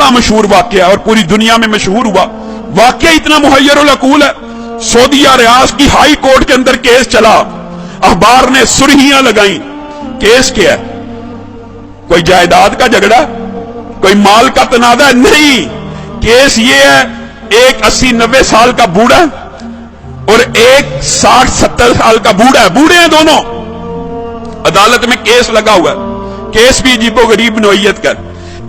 बड़ा मशहूर वाकया और पूरी दुनिया में मशहूर हुआ। वाकया इतना मुहय्यरुल अकूल है। सऊदीया रियाज की हाई कोर्ट के अंदर केस चला, अखबार ने सुर्खियां लगाई। केस क्या है? कोई जायदाद का झगड़ा, कोई माल का तनाजा? नहीं, केस ये है, एक 80-90 साल का बूढ़ा और एक 60-70 साल का बूढ़ा है, बूढ़े हैं दोनों, अदालत में केस लगा हुआ है। केस भी अजीबो गरीब नोयत का।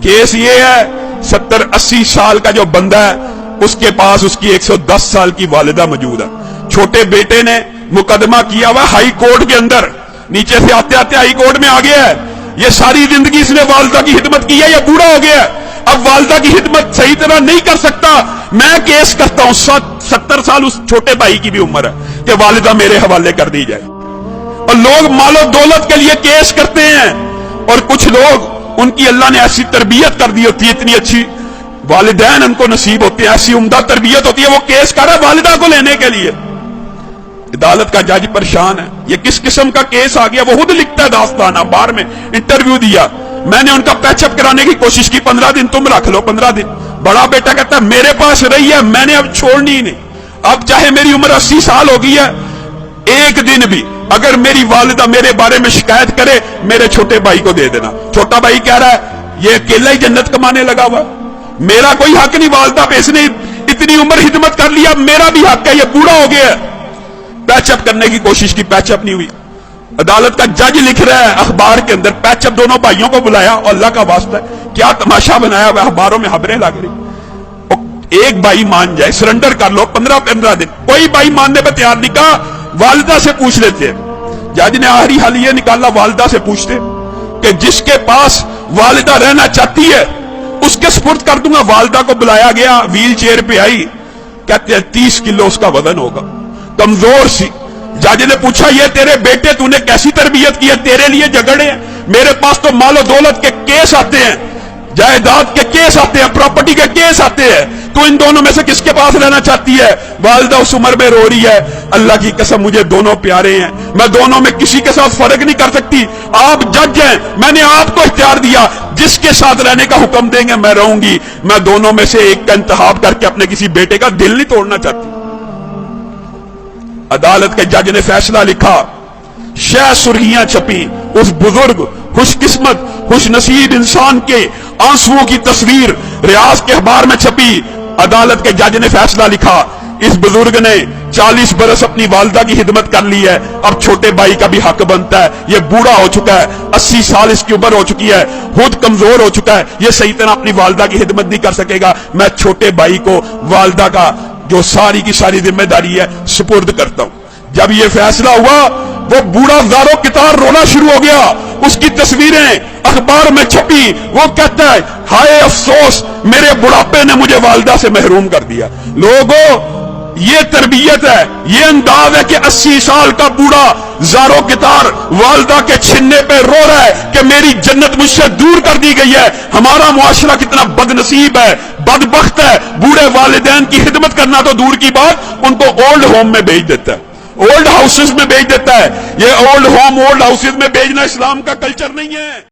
केस ये है, 70-80 साल का जो बंदा है उसके पास उसकी 110 साल की वालिदा मौजूद है। छोटे बेटे ने मुकदमा किया हुआ हाई कोर्ट के अंदर, नीचे से आते आते हाई कोर्ट में आ गया है। ये सारी जिंदगी इसने वालिदा की खिदमत की है, ये बूढ़ा हो गया है, अब वालिदा की खिदमत सही तरह नहीं कर सकता। मैं केस करता हूं, 70 साल उस छोटे भाई की भी उम्र है कि वालिदा मेरे हवाले कर दी जाए। और लोग मालो दौलत के लिए केस करते हैं, और कुछ लोग उनकी अल्लाह ने ऐसी तरबियत कर दी होती है, इतनी अच्छी वालिदैन उनको नसीब होते हैं, ऐसी उम्दा तरबियत होती है, वो केस कर रहा है वालिदा को लेने के लिए। अदालत का जज परेशान है, ये किस किस्म का केस आ गया। वो खुद लिखता है दास्तान, अखबार में इंटरव्यू दिया, मैंने उनका पैचअप कराने की कोशिश की, 15 दिन तुम रख लो, 15 दिन। बड़ा बेटा कहता है मेरे पास रही है, मैंने अब छोड़नी ही नहीं, अब चाहे मेरी उम्र 80 साल हो गई है, एक दिन भी अगर मेरी वालिदा मेरे बारे में शिकायत करे, मेरे छोटे भाई को दे देना। छोटा भाई कह रहा है ये अकेला ही जन्नत कमाने लगा हुआ, मेरा कोई हक नहीं, वालिदा पे इसने इतनी उम्र खिदमत कर लिया, मेरा भी हक है, ये बूढ़ा हो गया। पैचअप करने की कोशिश की, पैचअप नहीं हुई। अदालत का जज लिख रहा है अखबार के अंदर, पैचअप दोनों भाइयों को बुलाया, और अल्लाह का वास्ता है क्या तमाशा बनाया हुआ, अखबारों में खबरें लग रही। एक भाई मान जाए, सरेंडर कर लो, 15 दिन। कोई भाई मानने पर तैयार नहीं, कहा वालिदा से पूछ लेते। जज ने आखिरी हल ये निकाला, वालिदा से पूछते कि जिसके पास वालिदा रहना चाहती है उसके सुपुर्द कर दूंगा। वालिदा को बुलाया गया, व्हील चेयर पे आई, कहते हैं 30 किलो उसका वजन होगा, कमजोर सी। जज ने पूछा ये तेरे बेटे तूने कैसी तरबियत की है, तेरे लिए झगड़े हैं, मेरे पास तो मालो दौलत के केस आते हैं, जायदाद के केस आते हैं, प्रॉपर्टी के केस आते हैं, तो इन दोनों में से किसके पास रहना चाहती है? वालिदा उस उम्र में रो रही है, अल्लाह की कसम मुझे दोनों प्यारे हैं, मैं दोनों में किसी के साथ फर्क नहीं कर सकती, आप जज हैं, मैंने आपको इख्तियार दिया, जिसके साथ रहने का हुक्म देंगे मैं रहूंगी, मैं दोनों में से एक का इंतखाब करके अपने किसी बेटे का दिल नहीं तोड़ना चाहती। अदालत के जज ने फैसला लिखा, शह सुर्खियां छपी, उस बुजुर्ग खुशकिस्मत खुशनसीब इंसान के आंसुओं की तस्वीर रियाज के अखबार में छपी। अदालत के जज ने फैसला लिखा, इस बुजुर्ग ने 40 बरस अपनी वालिदा की खिदमत कर ली है, अब छोटे भाई का भी हक बनता है, ये बूढ़ा हो चुका है, 80 साल इसकी उम्र हो चुकी है, खुद कमजोर हो चुका है, ये सही तरह अपनी वालिदा की खिदमत नहीं कर सकेगा, मैं छोटे भाई को वालिदा का जो सारी की सारी जिम्मेदारी है सुपुर्द करता हूं। जब ये फैसला हुआ, वो बूढ़ा ज़ारो कितार रोना शुरू हो गया, उसकी तस्वीरें अखबार में छपी, वो कहता है हाय अफसोस, मेरे बुढ़ापे ने मुझे वालिदा से महरूम कर दिया। लोगों, ये तरबियत है, ये अंदाज है कि 80 साल का बूढ़ा ज़ारो कितार वालिदा के छिन्ने पे रो रहा है कि मेरी जन्नत मुझसे दूर कर दी गई है। हमारा मुआशरा कितना बदनसीब है, बदबख्त है, बूढ़े वालिदैन की खिदमत करना तो दूर की बात, उनको ओल्ड होम में भेज देता है, ओल्ड हाउसेस में भेज देता है। ये ओल्ड होम ओल्ड हाउसेस में भेजना इस्लाम का कल्चर नहीं है।